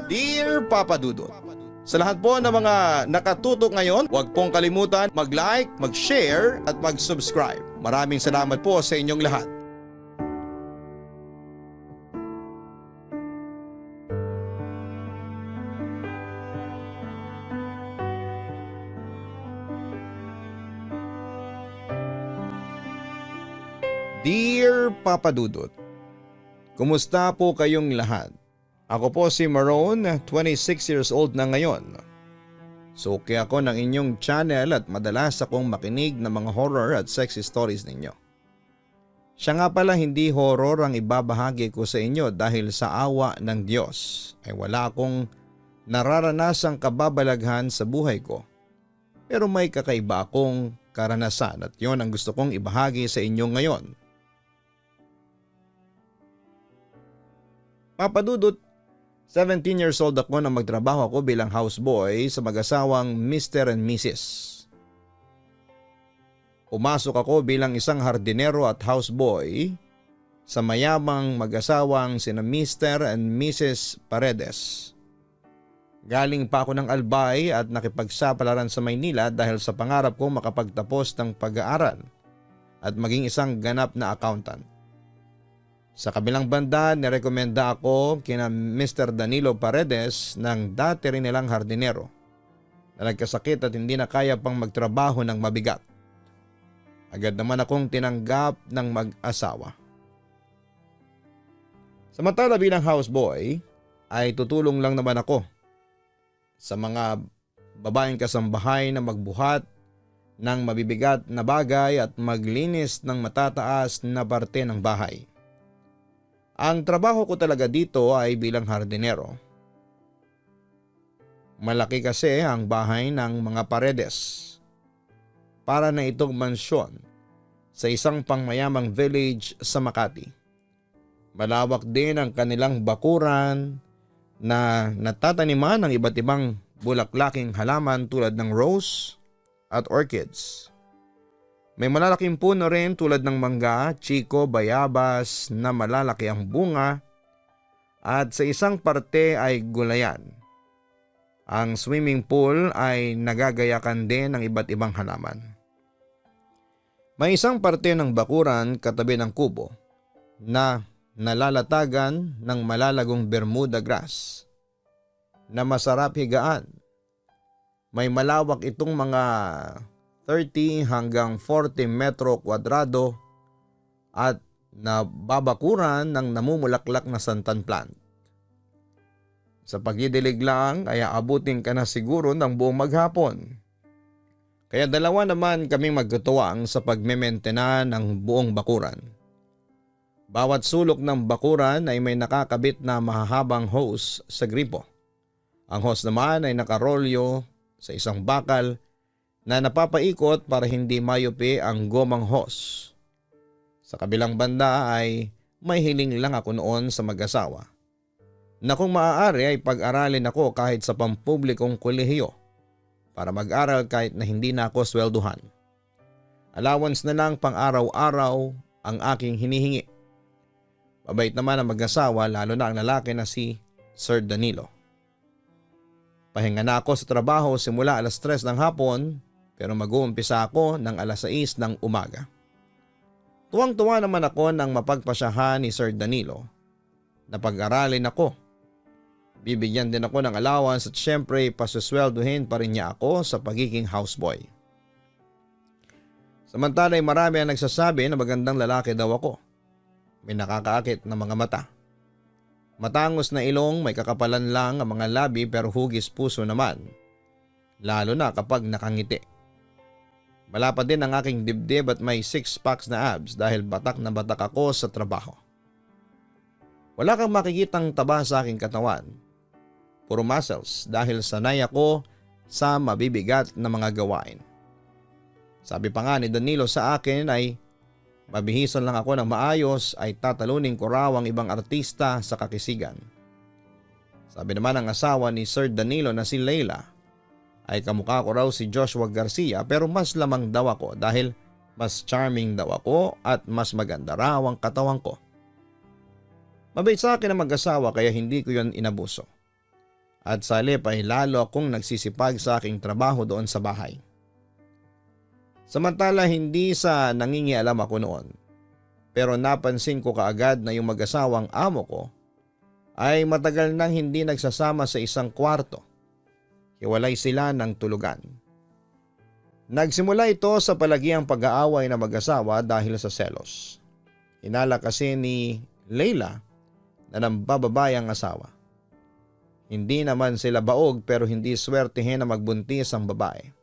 Dear Papa Dudut, sa lahat po ng mga nakatutok ngayon, huwag pong kalimutan mag-like, mag-share at mag-subscribe. Maraming salamat po sa inyong lahat. Dear Papa Dudut, kumusta po kayong lahat? Ako po si Maroon, 26 years old na ngayon. Suki ako ng inyong channel at madalas akong makinig ng mga horror at sexy stories ninyo. Siya nga pala hindi horror ang ibabahagi ko sa inyo dahil sa awa ng Diyos ay wala akong nararanasang kababalaghan sa buhay ko. Pero may kakaiba akong karanasan at yon ang gusto kong ibahagi sa inyo ngayon. Papa Dudut, 17 years old ako nang magtrabaho ako bilang houseboy sa mag-asawang Mr. and Mrs. Pumasok ako bilang isang hardinero at houseboy sa mayamang mag-asawang sina Mr. and Mrs. Paredes. Galing pa ako ng Albay at nakipagsapalaran sa Maynila dahil sa pangarap kong makapagtapos ng pag-aaral at maging isang ganap na accountant. Sa kabilang banda, nirekomenda ako kina Mr. Danilo Paredes ng dati rin nilang hardinero na nagkasakit at hindi na kaya pang magtrabaho ng mabigat. Agad naman akong tinanggap ng mag-asawa. Samantala bilang houseboy ay tutulong lang naman ako sa mga babaeng kasambahay na magbuhat ng mabibigat na bagay at maglinis ng matataas na parte ng bahay. Ang trabaho ko talaga dito ay bilang hardinero. Malaki kasi ang bahay ng mga Paredes. Para na itong mansyon sa isang pangmayamang village sa Makati. Malawak din ang kanilang bakuran na natataniman ng iba't ibang bulaklaking halaman tulad ng rose at orchids. May malalaking puno rin tulad ng mangga, chiko, bayabas na malalaki ang bunga at sa isang parte ay gulayan. Ang swimming pool ay nagagayakan din ng iba't ibang halaman. May isang parte ng bakuran katabi ng kubo na nalalatagan ng malalagong Bermuda grass na masarap higaan. May malawak itong mga 30 hanggang 40 metro kwadrado at nababakuran ng namumulaklak na santan plant. Sa pagdidilig lang ay aabutin ka na siguro ng buong maghapon. Kaya dalawa naman kaming magtutuwang sa pagmementena ng buong bakuran. Bawat sulok ng bakuran ay may nakakabit na mahahabang hose sa gripo. Ang hose naman ay nakarolyo sa isang bakal na napapaikot para hindi mayupi ang gomang hose. Sa kabilang banda ay may hiling lang ako noon sa mag-asawa na kung maaari ay pag-aralin ako kahit sa pampublikong kolehiyo para mag-aral kahit na hindi na ako swelduhan. Allowance na lang pang araw-araw ang aking hinihingi. Mabait naman ang mag-asawa lalo na ang lalaki na si Sir Danilo. Pahinga na ako sa trabaho simula alas 3 ng hapon pero mag-uumpisa ako ng alas 6 ng umaga. Tuwang-tuwa naman ako nang mapagpasyahan ni Sir Danilo na pag-aralin ako. Bibigyan din ako ng allowance at syempre pasusweldohin pa rin niya ako sa pagiging houseboy. Samantala ay marami ang nagsasabi na magandang lalaki daw ako. May nakakaakit na mga mata. Matangos na ilong, may kakapalan lang ang mga labi pero hugis puso naman. Lalo na kapag nakangiti. Malapad din ang aking dibdib at may 6 packs na abs dahil batak na batak ako sa trabaho. Wala kang makikitang taba sa aking katawan. Puro muscles dahil sanay ako sa mabibigat na mga gawain. Sabi pa nga ni Danilo sa akin ay mabihisan lang ako ng maayos ay tatalunin ko raw ang ibang artista sa kakisigan. Sabi naman ng asawa ni Sir Danilo na si Leila ay kamukha ko raw si Joshua Garcia pero mas lamang daw ako dahil mas charming daw ako at mas maganda raw ang katawan ko. Mabait sa akin ang mag-asawa kaya hindi ko yon inabuso. at sa halip ay lalo akong nagsisipag sa aking trabaho doon sa bahay. Samantala hindi sa nangingialam ako noon, pero napansin ko kaagad na yung mag-asawang amo ko ay matagal nang hindi nagsasama sa isang kwarto. Hiwalay sila ng tulugan. Nagsimula ito sa palagiang pag-aaway na mag-asawa dahil sa selos. Hinala kasi ni Leila na nambababay ang asawa. Hindi naman sila baog pero hindi swertihin na magbuntis ang babae.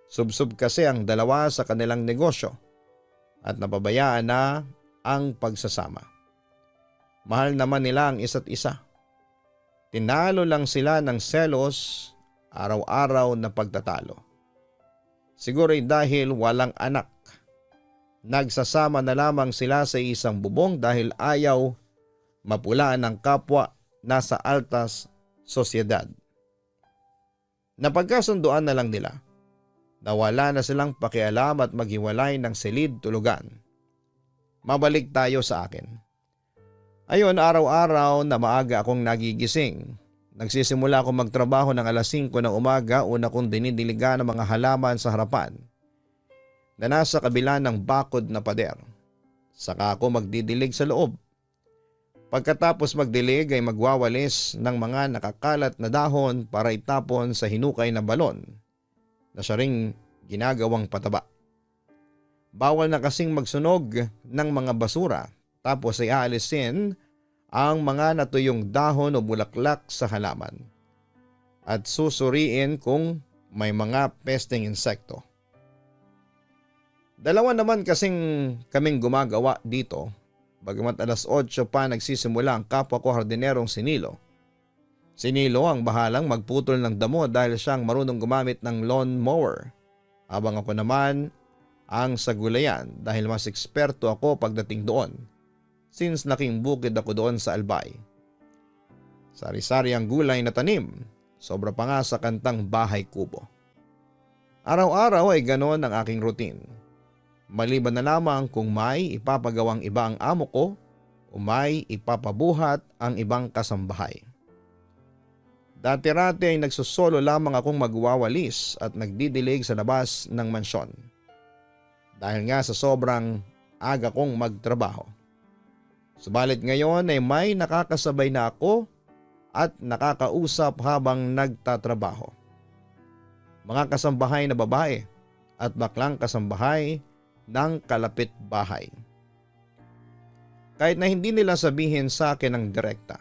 Subsub kasi ang dalawa sa kanilang negosyo at napabayaan na ang pagsasama. Mahal naman nila ang isa't isa. Tinalo lang sila ng selos, araw-araw na pagtatalo. Siguro'y dahil walang anak. Nagsasama na lamang sila sa isang bubong dahil ayaw mapulaan ng kapwa nasa altas sosyedad. Napagkasunduan na lang nila na wala na silang pakialam at maghiwalay ng silid tulugan. Mabalik tayo sa akin. Ayon, araw-araw na maaga akong nagigising. Nagsisimula akong magtrabaho ng alas 5 ng umaga, una kong dinidiligan ng mga halaman sa harapan na nasa kabila ng bakod na pader. Saka ako magdidilig sa loob. Pagkatapos magdilig ay magwawalis ng mga nakakalat na dahon para itapon sa hinukay na balon na siya ring ginagawang pataba. Bawal na kasing magsunog ng mga basura tapos ay aalisin ang mga natuyong dahon o bulaklak sa halaman at susuriin kung may mga pesteng insekto. Dalawa naman kasing kaming gumagawa dito, bagamat alas 8 pa nagsisimula ang kapwa ko hardinerong Sinilo. Sinilo ang bahalang magputol ng damo dahil siyang marunong gumamit ng lawn mower, habang ako naman ang sagulayan dahil mas eksperto ako pagdating doon since naking bukid ako doon sa Albay. Sari-sari ang gulay na tanim, sobra pa nga sa kantang bahay kubo. Araw-araw ay ganoon ang aking routine. Maliban na lamang kung may ipapagawang iba ang amo ko o may ipapabuhat ang ibang kasambahay. Dati-rati ay nagsusolo lamang akong magwawalis at nagdidilig sa labas ng mansyon. Dahil nga sa sobrang aga kong magtrabaho. Subalit ngayon ay may nakakasabay na ako at nakakausap habang nagtatrabaho. Mga kasambahay na babae at baklang kasambahay ng kalapit bahay. Kahit na hindi nila sabihin sa akin ng direkta,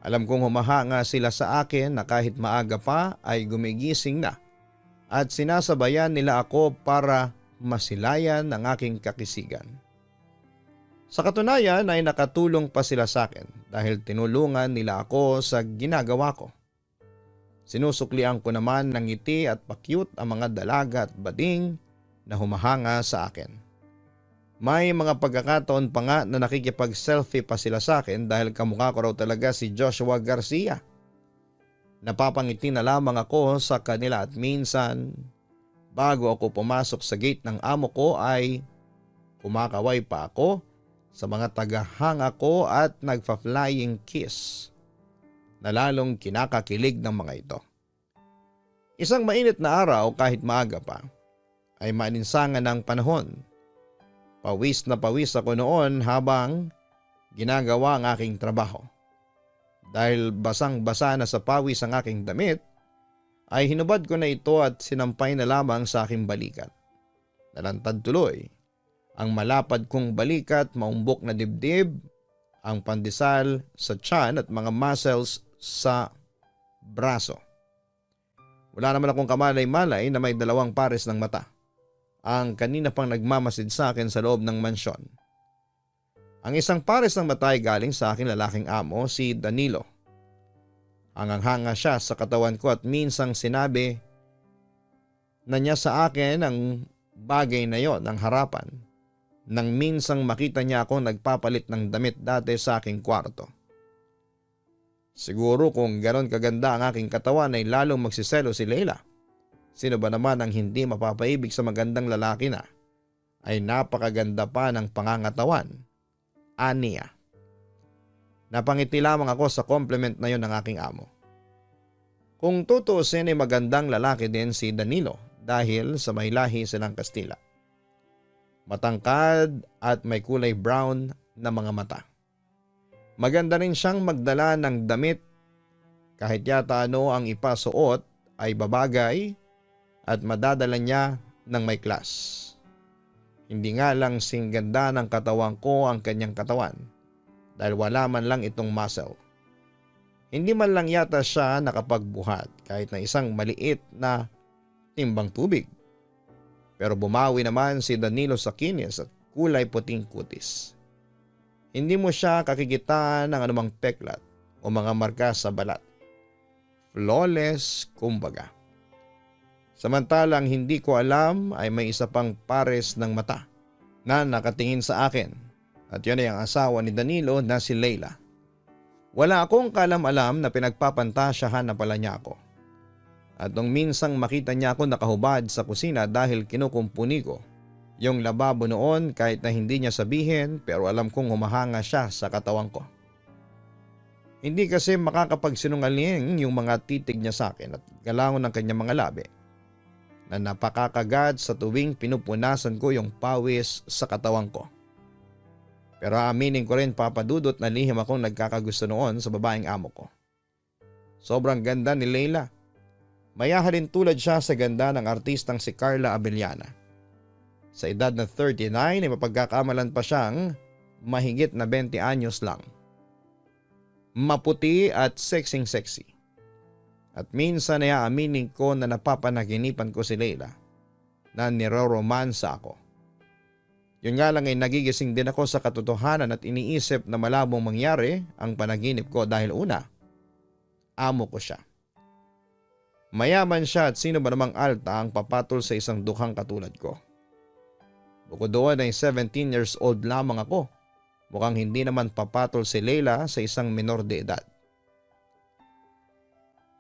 alam kong humahanga sila sa akin na kahit maaga pa ay gumigising na at sinasabayan nila ako para masilayan ang aking kakisigan. Sa katunayan ay nakatulong pa sila sa akin dahil tinulungan nila ako sa ginagawa ko. Sinusuklian ko naman ng ngiti at pakyut ang mga dalaga at bading na humahanga sa akin. May mga pagkakataon pa nga na nakikipag-selfie pa sila sa akin dahil kamukha ko raw talaga si Joshua Garcia. Napapangiti na lamang ako sa kanila at minsan bago ako pumasok sa gate ng amo ko ay kumakaway pa ako sa mga tagahanga ko at nagfa-flying kiss na lalong kinakakilig ng mga ito. Isang mainit na araw kahit maaga pa ay maaninsangan ng panahon. Pawis na pawis ako noon habang ginagawa ang aking trabaho. Dahil basang-basa na sa pawis ang aking damit, ay hinubad ko na ito at sinampay na lamang sa aking balikat. Nalantad tuloy ang malapad kong balikat, maumbok na dibdib, ang pandesal sa tiyan at mga muscles sa braso. Wala naman akong kamalay-malay na may 2 pares ng mata. Ang kanina pang nagmamasid sa akin sa loob ng mansyon. Ang isang pares ng mata ay galing sa aking lalaking amo, si Danilo. Hangang-hanga siya sa katawan ko at minsang sinabi na niya sa akin ang bagay na yon ng harapan nang minsang makita niya ako nagpapalit ng damit dati sa aking kwarto. Siguro kung ganon kaganda ang aking katawan ay lalong magsiselo si Leila. Sino ba naman ang hindi mapapaibig sa magandang lalaki na ay napakaganda pa ng pangangatawan? Aniya. Napangiti lamang ako sa compliment na yon ng aking amo. Kung tutuusin ay magandang lalaki din si Danilo dahil sa may lahi silang Kastila. Matangkad at may kulay brown na mga mata. Maganda rin siyang magdala ng damit, kahit yata ano ang ipasuot ay babagay at madadala niya ng may class. Hindi nga lang sing ganda ng katawan ko ang kanyang katawan dahil wala man lang itong muscle. Hindi man lang yata siya nakapagbuhat kahit na isang maliit na timbang tubig. Pero bumawi naman si Danilo sa kinis at kulay puting kutis. Hindi mo siya kakikitaan ng anumang peklat o mga marka sa balat. Flawless kumbaga. Samantalang hindi ko alam ay may isa pang pares ng mata na nakatingin sa akin at yun ay ang asawa ni Danilo na si Leila. Wala akong kalam-alam na pinagpapantasyahan na pala niya ako. At nung minsang makita niya ako nakahubad sa kusina dahil kinukumpuni ko yung lababo noon kahit na hindi niya sabihin pero alam kong humahanga siya sa katawan ko. Hindi kasi makakapagsinungaling yung mga titig niya sa akin at galangon ng kanyang mga labi na napakakagat sa tuwing pinupunasan ko yung pawis sa katawan ko. Pero aminin ko rin papadudot na lihim akong nagkakagusto noon sa babaeng amo ko. Sobrang ganda ni Leila. Mayahalin tulad siya sa ganda ng artistang si Carla Abellana. Sa edad na 39 ay mapagkakamalan pa siyang mahigit na 20 anyos lang. Maputi at sexy. At minsan ay aaminin ko na napapanaginipan ko si Leila na niroromansa ako. Yun nga lang ay nagigising din ako sa katotohanan at iniisip na malabong mangyari ang panaginip ko dahil una, amo ko siya. Mayaman siya at sino ba namang alta ang papatol sa isang dukhang katulad ko. Bukod doon ay 17 years old lamang ako. Mukhang hindi naman papatol si Leila sa isang menor de edad.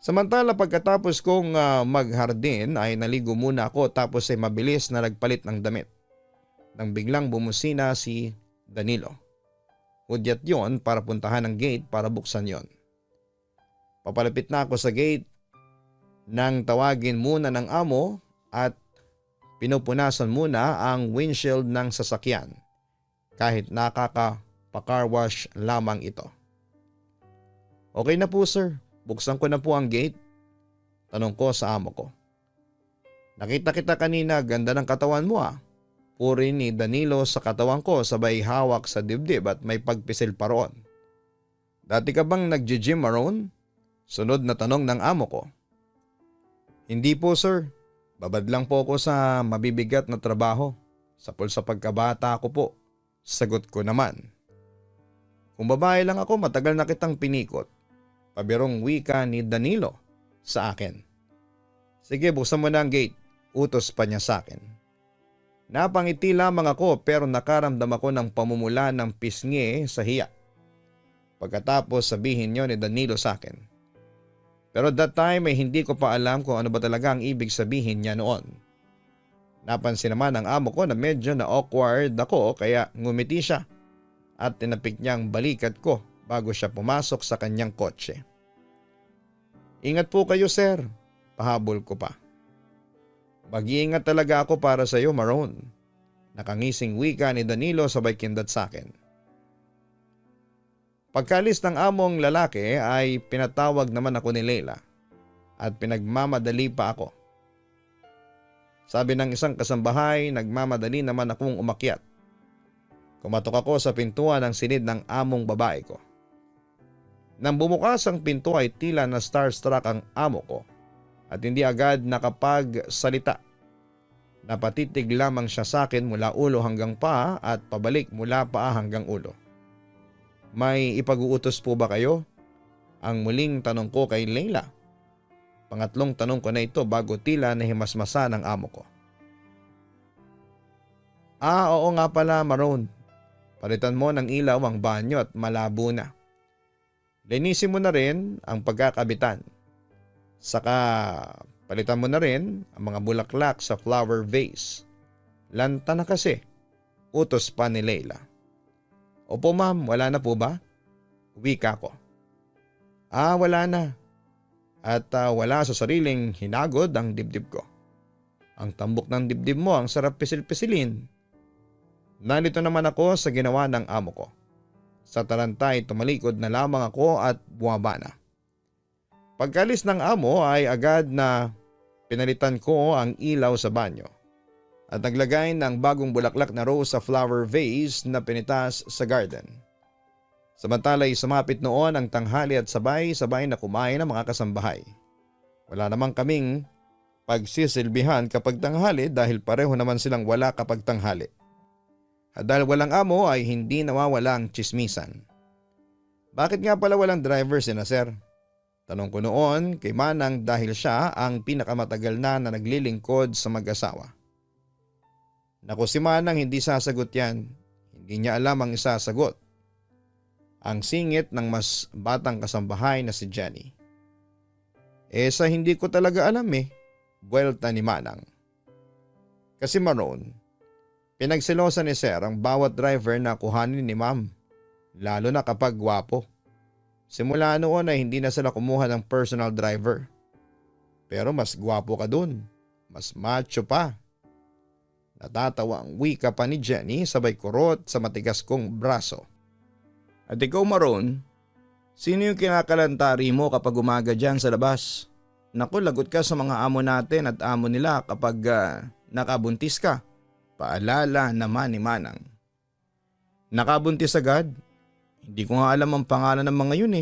Samantala pagkatapos kong maghardin ay naligo muna ako tapos ay mabilis na nagpalit ng damit. Nang biglang bumusina si Danilo. Hudyat yon para puntahan ang gate para buksan yon. Papalapit na ako sa gate nang tawagin muna ng amo at pinupunasan muna ang windshield ng sasakyan kahit nakaka-car wash lamang ito. Okay na po sir, buksan ko na po ang gate. Tanong ko sa amo ko. Nakita kita kanina, ganda ng katawan mo ah. Puri ni Danilo sa katawan ko sabay hawak sa dibdib at may pagpisil pa roon. Dati ka bang nag-gym Maroon? Sunod na tanong ng amo ko. Hindi po sir, babad lang po ako sa mabibigat na trabaho. Sapol sa pagkabata ko po, sagot ko naman. Kung babae lang ako matagal na kitang pinikot. Pabirong wika ni Danilo sa akin. Sige buksan mo na ang gate, utos pa niya sa akin. Napangiti lamang ako pero nakaramdam ako ng pamumula ng pisngi sa hiya. Pagkatapos sabihin niyo ni Danilo sa akin. Pero that time ay hindi ko pa alam kung ano ba talaga ang ibig sabihin niya noon. Napansin naman ng amo ko na medyo na awkward ako kaya ngumiti siya at tinapik niya ang balikat ko bago siya pumasok sa kanyang kotse. Ingat po kayo sir, pahabol ko pa. Mag-iingat talaga ako para sa iyo, Maroon. Nakangising wika ni Danilo sabay kindat sa akin. Pagkalis ng among lalaki ay pinatawag naman ako ni Leila at pinagmamadali pa ako. Sabi ng isang kasambahay, nagmamadali naman akong umakyat. Kumatok ako sa pintuan ng silid ng among babae ko. Nang bumukas ang pinto ay tila na starstruck ang amo ko. At hindi agad nakapagsalita. Napatitig lamang siya sa akin mula ulo hanggang paa at pabalik mula paa hanggang ulo. May ipag-uutos po ba kayo? Ang muling tanong ko kay Leila. Pangatlong tanong ko na ito bago tila nahimasmasa ng amo ko. Oo nga pala Maroon. Palitan mo ng ilaw ang banyo at malabo na. Linisin mo na rin ang pagkakabitan. Saka palitan mo na rin ang mga bulaklak sa flower vase. Lanta na kasi, utos pa ni Leila. Opo ma'am, wala na po ba? Wika ko. Wala na. at wala sa sariling hinagod ang dibdib ko. Ang tambok ng dibdib mo ang sarap pisil-pisilin. Nalito naman ako sa ginawa ng amo ko. Sa tarantay tumalikod na lamang ako at bumaba na. Pagkalis ng amo ay agad na pinalitan ko ang ilaw sa banyo at naglagay ng bagong bulaklak na rose sa flower vase na pinitas sa garden. Samantala'y sumapit noon ang tanghali at sabay-sabay na kumain ang mga kasambahay. Wala namang kaming pagsisilbihan kapag tanghali dahil pareho naman silang wala kapag tanghali. At dahil walang amo ay hindi nawawala ang tsismisan. Bakit nga pala walang driver sina sir? Tanong ko noon kay Manang dahil siya ang pinakamatagal na naglilingkod sa mag-asawa. Naku, si Manang hindi sasagot yan. Hindi niya alam ang isasagot. Ang singit ng mas batang kasambahay na si Jenny. Sa hindi ko talaga alam buwelta ni Manang. Kasi Maroon, pinagselosan ni Sir ang bawat driver na kuhanin ni Ma'am, lalo na kapag gwapo. Simula noon ay hindi na sila kumuha ng personal driver. Pero mas gwapo ka dun, mas macho pa. Natatawa ang wika pa ni Jenny sabay kurot sa matigas kong braso. At ikaw Maroon, sino yung kinakalantari mo kapag umaga dyan sa labas? Naku, lagot ka sa mga amo natin at amo nila kapag nakabuntis ka. Paalala naman ni Manang. Nakabuntis agad? Hindi ko nga alam ang pangalan ng mga yun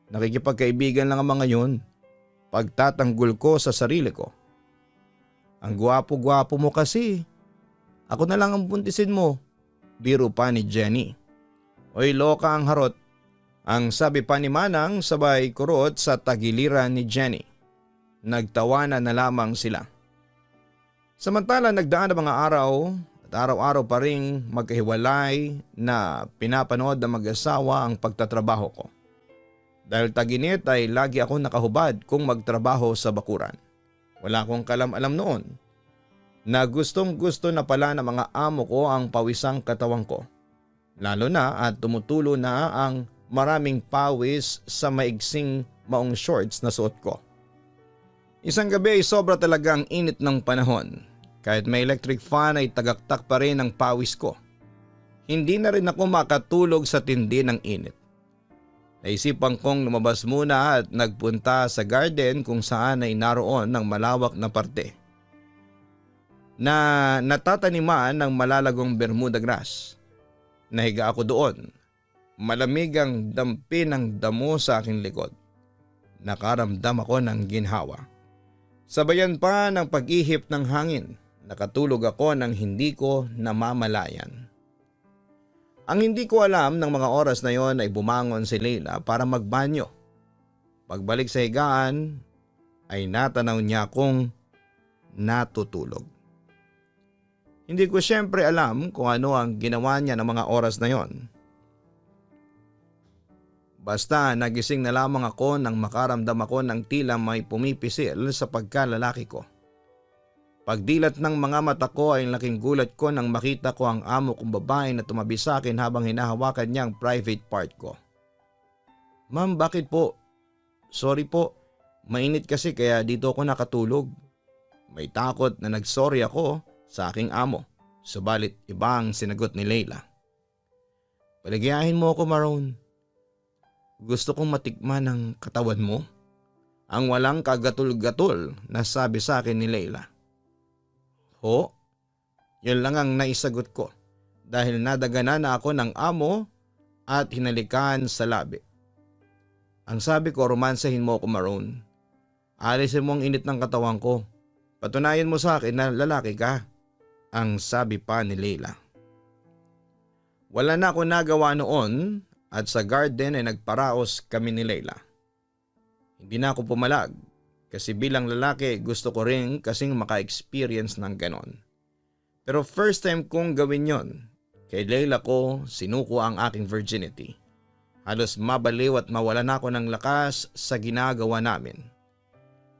Nakikipagkaibigan lang ang mga yun. Pagtatanggol ko sa sarili ko. Ang gwapo-gwapo mo kasi. Ako na lang ang buntisin mo. Biro pa ni Jenny. Oy, loka ang harot. Ang sabi pa ni Manang sabay kurot sa tagiliran ni Jenny. Nagtawanan na lamang sila. Samantala nagdaan ang mga araw at araw-araw pa ring magkahiwalay na pinapanood ng mag-asawa ang pagtatrabaho ko. Dahil taginit ay lagi akong nakahubad kung magtrabaho sa bakuran. Wala akong kalam-alam noon na gustong-gusto na pala ng mga amo ko ang pawisang katawan ko. Lalo na at tumutulo na ang maraming pawis sa maigsing maong shorts na suot ko. Isang gabi ay sobra talaga ang init ng panahon. Kahit may electric fan ay tagaktak pa rin ang pawis ko. Hindi na rin ako makatulog sa tindi ng init. Naisipan kong lumabas muna at nagpunta sa garden kung saan ay naroon ng malawak na parte na natataniman ng malalagong Bermuda grass. Nahiga ako doon. Malamig ang dampi ng damo sa aking likod. Nakaramdam ako ng ginhawa. Sabayan pa ng pag-ihip ng hangin. Nakatulog ako nang hindi ko namamalayan. Ang hindi ko alam ng mga oras na yon ay bumangon si Leila para magbanyo. Pagbalik sa higaan ay natanaw niya akong natutulog. Hindi ko siyempre alam kung ano ang ginawa niya ng mga oras na yon. Basta nagising na lamang ako nang makaramdam ako ng tila may pumipisil sa pagkalalaki ko. Pagdilat ng mga mata ko ay laking gulat ko nang makita ko ang amo kong babae na tumabi sa akin habang hinahawakan niya ang private part ko. Ma'am, bakit po? Sorry po, mainit kasi kaya dito ako nakatulog. May takot na nagsorry ako sa aking amo, subalit ibang sinagot ni Leila. Paligayahin mo ako, Maroon. Gusto kong matikman ang katawan mo. Ang walang kagatul-gatul na sabi sa akin ni Leila. Ho? Yun lang ang naisagot ko dahil nadaganan na ako ng amo at hinalikan sa labi. Ang sabi ko, romansahin mo ako, Maroon. Alisin mo ang init ng katawan ko. Patunayan mo sa akin na lalaki ka. Ang sabi pa ni Leila. Wala na ako nagawa noon at sa garden ay nagparaos kami ni Leila. Hindi na ako pumalag kasi bilang lalaki gusto ko rin kasing maka-experience ng ganon. Pero first time kong gawin yon, kay Leila ko sinuko ang aking virginity. Halos mabaliw at mawala na ako ng lakas sa ginagawa namin.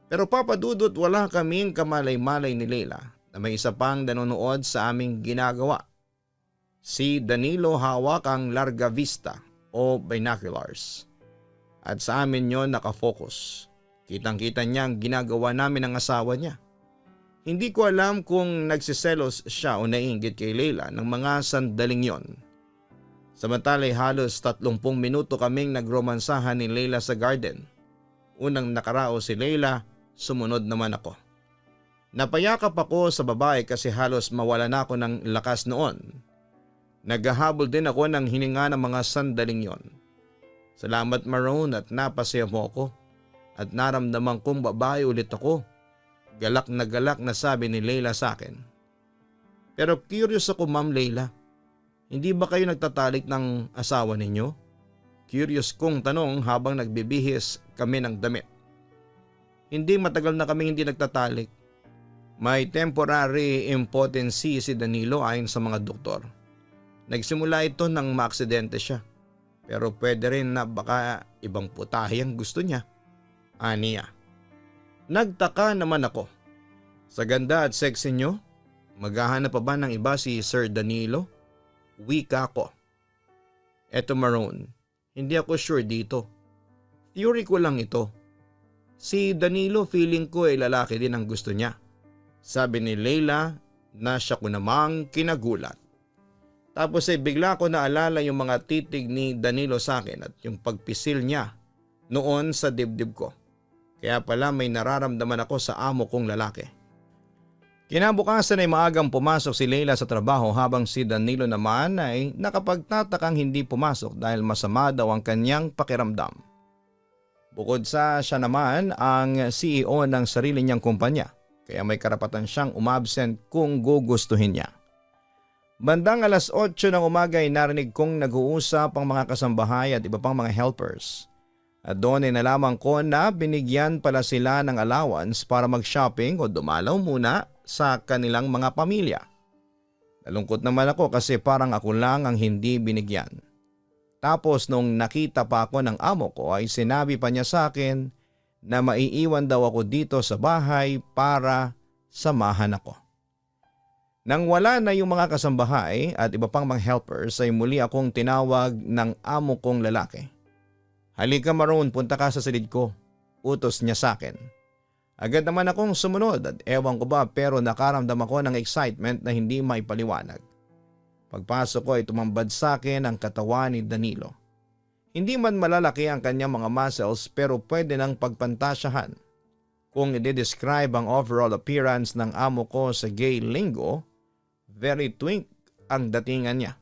Pero papadudot wala kaming kamalay-malay ni Leila na may isa pang nanonood sa aming ginagawa. Si Danilo hawak ang Larga Vista o binoculars. At sa amin yon nakafocus. Kitang-kita niya ang ginagawa namin ng asawa niya. Hindi ko alam kung nagsiselos siya o naiinggit kay Leila ng mga sandaling yon. Samantala'y halos 30 minuto kaming nagromansahan ni Leila sa garden. Unang nakarao si Leila, sumunod naman ako. Napayakap ako sa babae kasi halos mawala na ako ng lakas noon. Naghahabol din ako ng hininga ng mga sandaling yon. Salamat Maroon at napasaya mo ako at naramdaman kong babae ulit ako. Galak na sabi ni Leila sa akin. Pero curious ako Ma'am Leila, hindi ba kayo nagtatalik ng asawa ninyo? Curious kong tanong habang nagbibihis kami ng damit. Hindi, matagal na kami hindi nagtatalik. May temporary impotency si Danilo ayon sa mga doktor. Nagsimula ito nang maaksidente siya. Pero pwede rin na baka ibang putahe ang gusto niya. Aniya. Nagtaka naman ako. Sa ganda at sexy nyo, maghahanap pa ba ng iba si Sir Danilo? Wika ko. Eto Maroon, hindi ako sure dito. Theory ko lang ito. Si Danilo feeling ko ay lalaki din ang gusto niya. Sabi ni Leila na siya ko namang kinagulat. Tapos ay bigla ko naalala yung mga titig ni Danilo sa akin at yung pagpisil niya noon sa dibdib ko. Kaya pala may nararamdaman ako sa amo kong lalaki. Kinabukasan ay maagang pumasok si Leila sa trabaho habang si Danilo naman ay nakapagtatakang hindi pumasok dahil masama daw ang kanyang pakiramdam. Bukod sa siya naman ang CEO ng sarili niyang kumpanya kaya may karapatan siyang umabsent kung gugustuhin niya. Bandang alas 8 ng umaga ay narinig kong nag-uusap ang mga kasambahay at iba pang mga helpers. At doon ay nalaman ko na binigyan pala sila ng allowance para mag-shopping o dumalaw muna sa kanilang mga pamilya. Nalungkot naman ako kasi parang ako lang ang hindi binigyan. Tapos nung nakita pa ako ng amo ko ay sinabi pa niya sa akin na maiiwan daw ako dito sa bahay para samahan ako. Nang wala na yung mga kasambahay at iba pang mga helpers ay muli akong tinawag ng amo kong lalaki. Halika Maroon, punta ka sa silid ko. Utos niya sa akin. Agad naman akong sumunod at ewan ko ba pero nakaramdam ako ng excitement na hindi maipaliwanag. Pagpasok ko ay tumambad sa akin ang katawan ni Danilo. Hindi man malalaki ang kanyang mga muscles pero pwede nang pagpantasyahan. Kung i-describe ang overall appearance ng amo ko sa gay lingo, very twink ang datingan niya.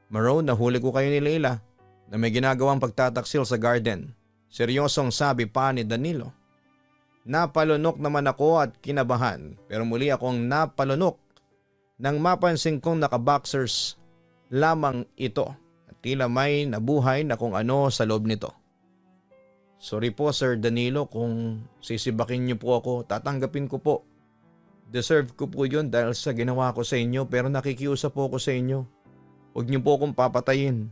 Maroon, nahuli ko kayo ni Leila na may ginagawang pagtataksil sa garden. Seryosong sabi pa ni Danilo. Napalunok naman ako at kinabahan pero muli akong napalunok nang mapansin kong naka-boxers lamang ito at tila may nabuhay na kung ano sa loob nito. Sorry po Sir Danilo kung sisibakin niyo po ako, tatanggapin ko po. Deserve ko po yun dahil sa ginawa ko sa inyo pero nakikiusap po ako sa inyo. Huwag niyo po akong papatayin.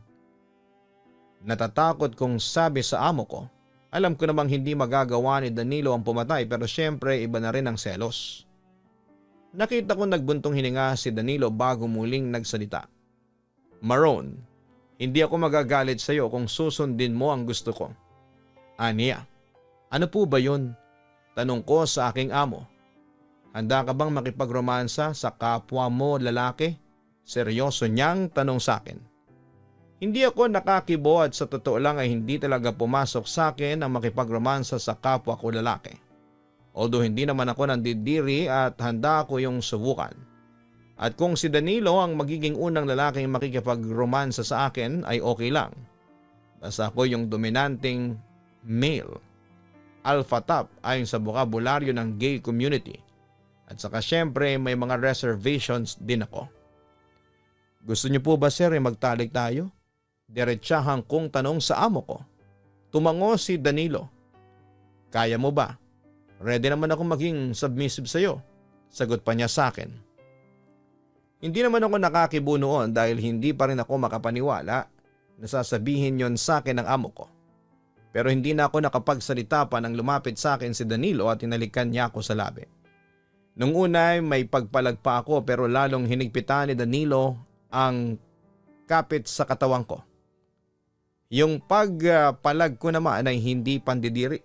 Natatakot kong sabi sa amo ko. Alam ko namang hindi magagawa ni Danilo ang pumatay pero syempre iba na rin ang selos. Nakita ko nagbuntong hininga si Danilo bago muling nagsalita. Maroon, hindi ako magagalit sa iyo kung susundin mo ang gusto ko. Aniya, ano po ba yun? Tanong ko sa aking amo. Handa ka bang makipagromansa sa kapwa mo lalaki? Seryoso niyang tanong sa akin. Hindi ako nakakibo at sa totoo lang ay hindi talaga pumasok sa akin ang makipagromansa sa kapwa ko lalaki. Although hindi naman ako nandidiri at handa ako yung subukan. At kung si Danilo ang magiging unang lalaking makikipagromansa sa akin ay okay lang. Basta ako yung dominanting male. Alpha top ayon sa bokabularyo ng gay community. At saka syempre may mga reservations din ako. Gusto niyo po ba sir magtalik tayo? Diretsahan kong tanong sa amo ko. Tumango si Danilo. Kaya mo ba? Ready naman ako maging submissive sa iyo. Sagot pa niya sa akin. Hindi naman ako nakakibo noon dahil hindi pa rin ako makapaniwala na sasabihin yon sa akin ng amo ko. Pero hindi na ako nakapagsalita pa nang lumapit sa akin si Danilo at hinalikan niya ako sa labi. Nung una ay may pagpalag pa ako pero lalong hinigpitan ni Danilo ang kapit sa katawan ko. Yung pagpalag ko naman ay hindi pandidiri.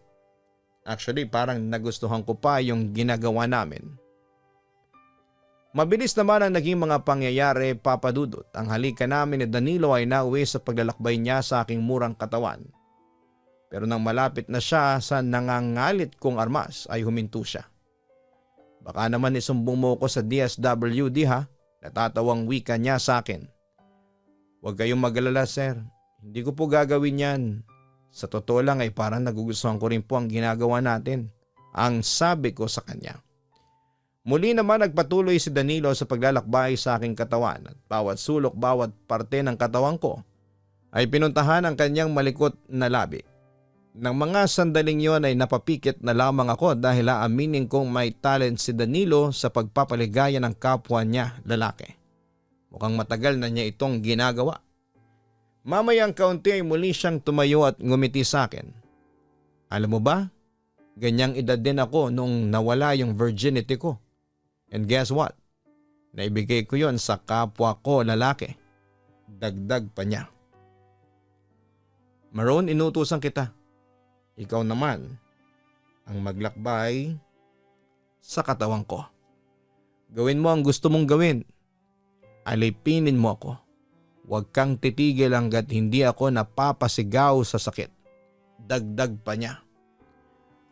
Actually, parang nagustuhan ko pa yung ginagawa namin. Mabilis naman ang naging mga pangyayari, Papa Dudut. Ang halika namin ni Danilo ay nauwi sa paglalakbay niya sa aking murang katawan. Pero nang malapit na siya sa nangangalit kong armas ay huminto siya. Baka naman isumbong mo ko sa DSWD ha, natatawang wika niya sa akin. Huwag kayong mag-alala sir, hindi ko po gagawin yan. Sa totoo lang ay parang nagugustuhan ko rin po ang ginagawa natin, ang sabi ko sa kanya. Muli naman nagpatuloy si Danilo sa paglalakbay sa aking katawan at bawat sulok, bawat parte ng katawan ko ay pinuntahan ang kanyang malikot na labi. Nang mga sandaling yon ay napapikit na lamang ako dahil aaminin kong may talent si Danilo sa pagpapaligaya ng kapwa niya lalaki. Mukhang matagal na niya itong ginagawa. Mamayang kaunti ay muli siyang tumayo at ngumiti sa akin. Alam mo ba, ganyang edad din ako nung nawala yung virginity ko. And guess what? Naibigay ko yon sa kapwa ko lalaki. Dagdag pa niya. Maroon, inutusan kita. Ikaw naman ang maglakbay sa katawan ko. Gawin mo ang gusto mong gawin. Alipinin mo ako. Huwag kang titigil hanggat hindi ako napapasigaw sa sakit. Dagdag pa niya.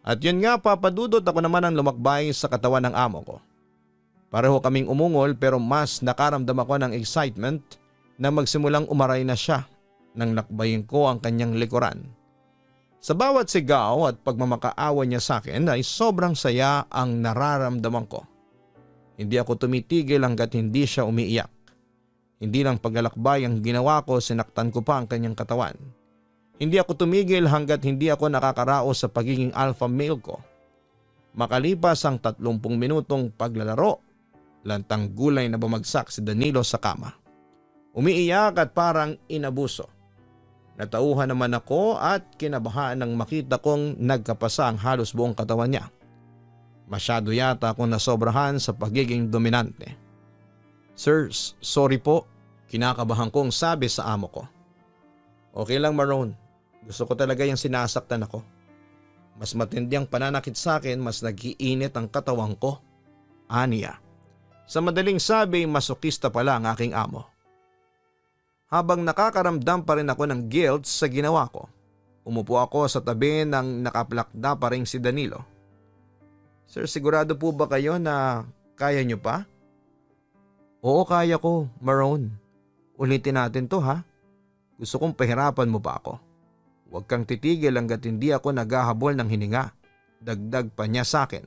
At yun nga Papa Dudut, ako naman ang lumakbay sa katawan ng amo ko. Pareho kaming umungol pero mas nakaramdam ako ng excitement na magsimulang umaray na siya nang lakbayin ko ang kanyang likuran. Sa bawat sigaw at pagmamakaawa niya sa akin ay sobrang saya ang nararamdaman ko. Hindi ako tumitigil hanggat hindi siya umiiyak. Hindi lang paglalakbay ang ginawa ko, sinaktan ko pa ang kanyang katawan. Hindi ako tumigil hanggat hindi ako nakakaraos sa pagiging alpha male ko. Makalipas ang 30 minutong paglalaro, lantang gulay na bumagsak si Danilo sa kama. Umiiyak at parang inabuso. Natauhan naman ako at kinabahan nang makita kong nagkapasa ang halos buong katawan niya. Masyado yata akong nasobrahan sa pagiging dominante. Sirs, sorry po, kinakabahan kong sabi sa amo ko. Okay lang Maroon, gusto ko talaga yung sinasaktan ako. Mas matindi ang pananakit sa akin, mas nag-iinit ang katawan ko. Aniya. Sa madaling sabi, masokista pala ang aking amo. Habang nakakaramdam pa rin ako ng guilt sa ginawa ko, umupo ako sa tabi ng nakaplakda pa rin si Danilo. Sir, sigurado po ba kayo na kaya nyo pa? Oo, kaya ko, Maroon. Ulitin natin to ha. Gusto kong pahirapan mo pa ako. Huwag kang titigil hanggat hindi ako naghahabol ng hininga. Dagdag pa niya sa akin.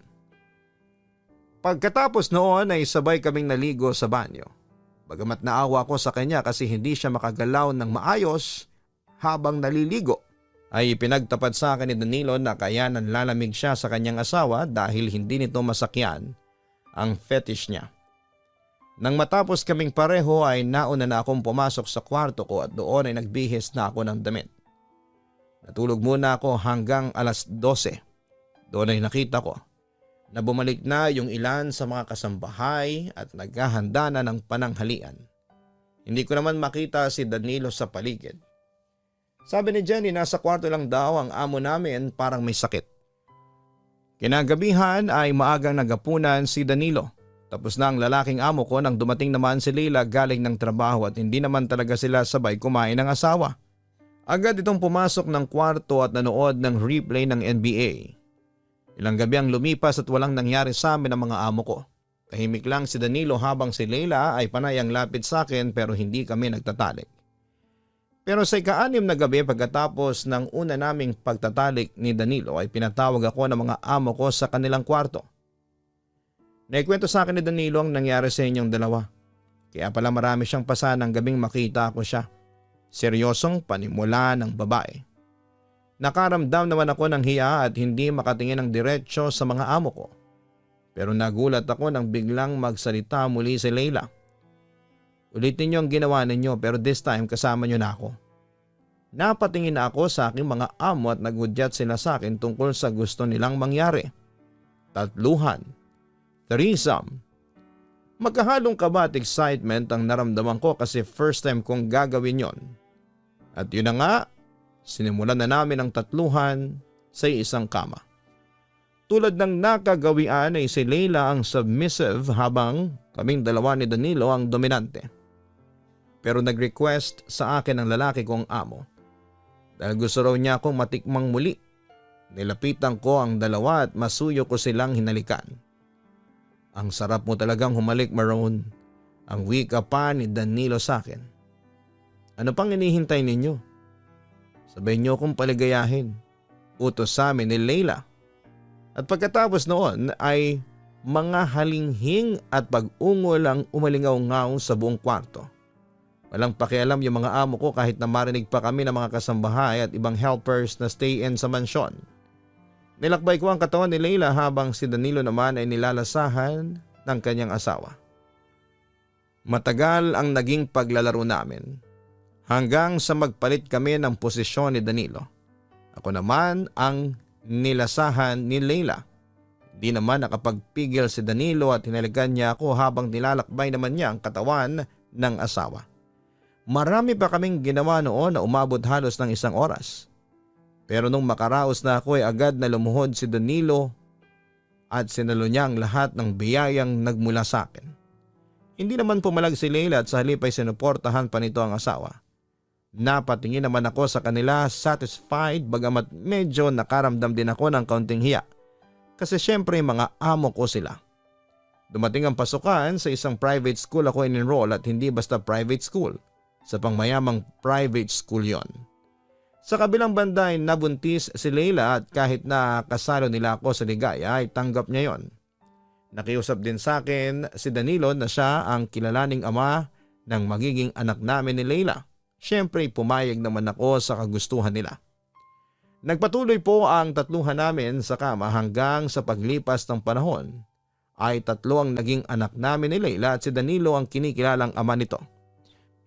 Pagkatapos noon ay sabay kaming naligo sa banyo. Bagamat naawa ko sa kanya kasi hindi siya makagalaw ng maayos habang naliligo, ay pinagtapat sa akin ni Danilo na kaya nanlalamig siya sa kanyang asawa dahil hindi nito masakyan ang fetish niya. Nang matapos kaming pareho ay nauna na akong pumasok sa kwarto ko at doon ay nagbihis na ako ng damit. Natulog muna ako hanggang alas 12. Doon ay nakita ko na bumalik na yung ilan sa mga kasambahay at naghahanda na ng pananghalian. Hindi ko naman makita si Danilo sa paligid. Sabi ni Jenny nasa kwarto lang daw ang amo namin, parang may sakit. Kinagabihan ay maagang nagapunan si Danilo. Tapos na ang lalaking amo ko nang dumating naman si Leila galing ng trabaho at hindi naman talaga sila sabay kumain ng asawa. Agad itong pumasok ng kwarto at nanood ng replay ng NBA. Ilang gabi ang lumipas at walang nangyari sa amin ng mga amo ko. Tahimik lang si Danilo habang si Leila ay panay ang lapit sa akin pero hindi kami nagtatalik. Pero sa ika-6 na gabi pagkatapos ng una naming pagtatalik ni Danilo ay pinatawag ako ng mga amo ko sa kanilang kwarto. Naikwento sa akin ni Danilo ang nangyari sa inyong dalawa. Kaya pala marami siyang pasa ng gabing makita ko siya. Seryosong panimula ng babae. Nakaramdam naman ako ng hiya at hindi makatingin ng diretsyo sa mga amo ko. Pero nagulat ako nang biglang magsalita muli si Leila. Ulitin niyo ang ginawa ninyo pero this time kasama niyo na ako. Napatingin na ako sa aking mga amo at nagudyat sila sa akin tungkol sa gusto nilang mangyari. Tatluhan. Threesome. Magkahalong kaba at excitement ang naramdaman ko kasi first time kong gagawin yon. At yun na nga, sinimulan na namin ang tatluhan sa isang kama. Tulad ng nakagawian ay si Leila ang submissive habang kaming dalawa ni Danilo ang dominante. Pero nag-request sa akin ang lalaki kong amo dahil gusto raw niya akong matikmang muli. Nilapitan ko ang dalawa at masuyo ko silang hinalikan. Ang sarap mo talagang humalik, Maroon. Ang wika pa ni Danilo sa akin. Ano pang inihintay ninyo? Sabihin niyo kong paligayahin. Utos sa amin ni Leila. At pagkatapos noon ay mga halinghing at pag-ungol ang umalingaw-ngaw sa buong kwarto. Walang pakialam yung mga amo ko kahit na marinig pa kami ng mga kasambahay at ibang helpers na stay-in sa mansyon. Nilakbay ko ang katawan ni Leila habang si Danilo naman ay nilalasahan ng kanyang asawa. Matagal ang naging paglalaro namin hanggang sa magpalit kami ng posisyon ni Danilo. Ako naman ang nilasahan ni Leila. Di naman nakapagpigil si Danilo at hinalikan niya ako habang nilalakbay naman niya ang katawan ng asawa. Marami pa kaming ginawa noon na umabot halos ng 1 oras. Pero nung makaraos na ako ay agad na lumuhod si Danilo at sinalo niya ang lahat ng biyayang nagmula sa akin. Hindi naman pumalag si Leila at sa halip ay sinuportahan pa nito ang asawa. Napatingin naman ako sa kanila satisfied bagamat medyo nakaramdam din ako ng kaunting hiya. Kasi syempre mga amo ko sila. Dumating ang pasukan sa isang private school ako in-enroll at hindi basta private school. Sa pangmayamang private school yon. Sa kabilang banda ay nabuntis si Leila at kahit na kasalo nila ako sa ligaya ay tanggap niya yon. Nakiusap din sa akin si Danilo na siya ang kilalaning ama ng magiging anak namin ni Leila. Siyempre pumayag naman ako sa kagustuhan nila. Nagpatuloy po ang tatluhan namin sa kama hanggang sa paglipas ng panahon ay 3 ang naging anak namin ni Leila at si Danilo ang kinikilalang ama nito.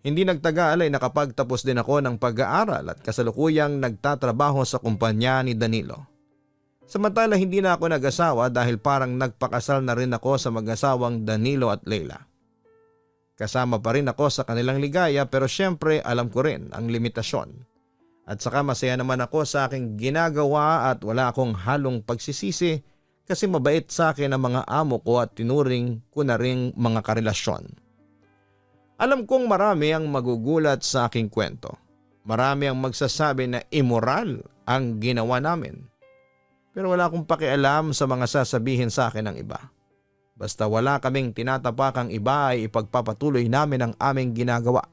Hindi nagtagal ay nakapagtapos din ako ng pag-aaral at kasalukuyang nagtatrabaho sa kumpanya ni Danilo. Samantala hindi na ako nag-asawa dahil parang nagpakasal na rin ako sa mag-asawang Danilo at Leila. Kasama pa rin ako sa kanilang ligaya pero syempre alam ko rin ang limitasyon. At saka masaya naman ako sa aking ginagawa at wala akong halong pagsisisi kasi mabait sa akin ang mga amo ko at tinuring ko na ring mga karelasyon. Alam kong marami ang magugulat sa aking kwento. Marami ang magsasabi na immoral ang ginawa namin. Pero wala akong pakialam sa mga sasabihin sa akin ng iba. Basta wala kaming tinatapakang iba ay ipagpapatuloy namin ang aming ginagawa.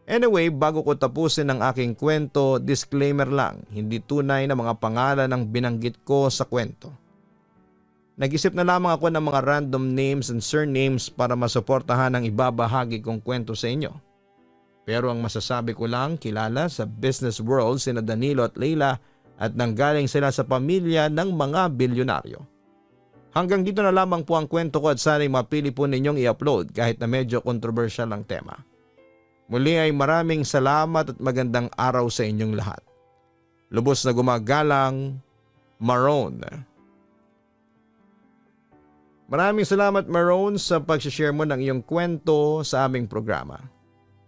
Anyway, bago ko tapusin ang aking kwento, disclaimer lang, hindi tunay na mga pangalan ang binanggit ko sa kwento. Nag-isip na lamang ako ng mga random names and surnames para masuportahan ang ibabahagi kong kwento sa inyo. Pero ang masasabi ko lang, kilala sa business world sina Danilo at Leila at nanggaling sila sa pamilya ng mga bilyonaryo. Hanggang dito na lamang po ang kwento ko at sana'y mapili po ninyong i-upload kahit na medyo controversial ang tema. Muli ay maraming salamat at magandang araw sa inyong lahat. Lubos na gumagalang, Maroon. Maraming salamat Maroon sa pag-share mo ng iyong kwento sa aming programa.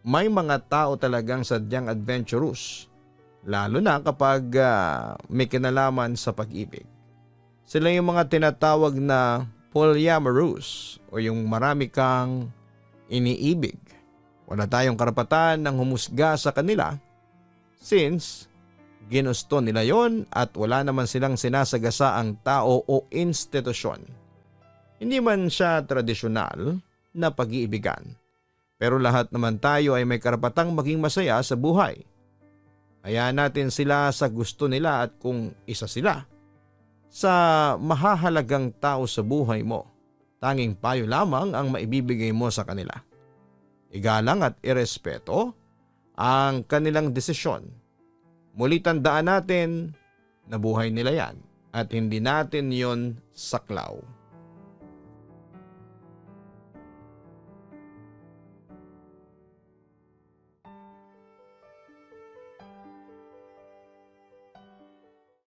May mga tao talagang sadyang adventurous, lalo na kapag may kinalaman sa pag-ibig. Sila yung mga tinatawag na polyamorous o yung marami kang iniibig. Wala tayong karapatan ng humusga sa kanila since ginusto nila yon at wala naman silang sinasagasa ang tao o institusyon. Hindi man siya tradisyonal na pag-iibigan. Pero lahat naman tayo ay may karapatang maging masaya sa buhay. Hayaan natin sila sa gusto nila at kung isa sila sa mahahalagang tao sa buhay mo, tanging payo lamang ang maibibigay mo sa kanila. Igalang at irespeto ang kanilang desisyon. Muli tandaan natin na buhay nila yan at hindi natin yon saklaw.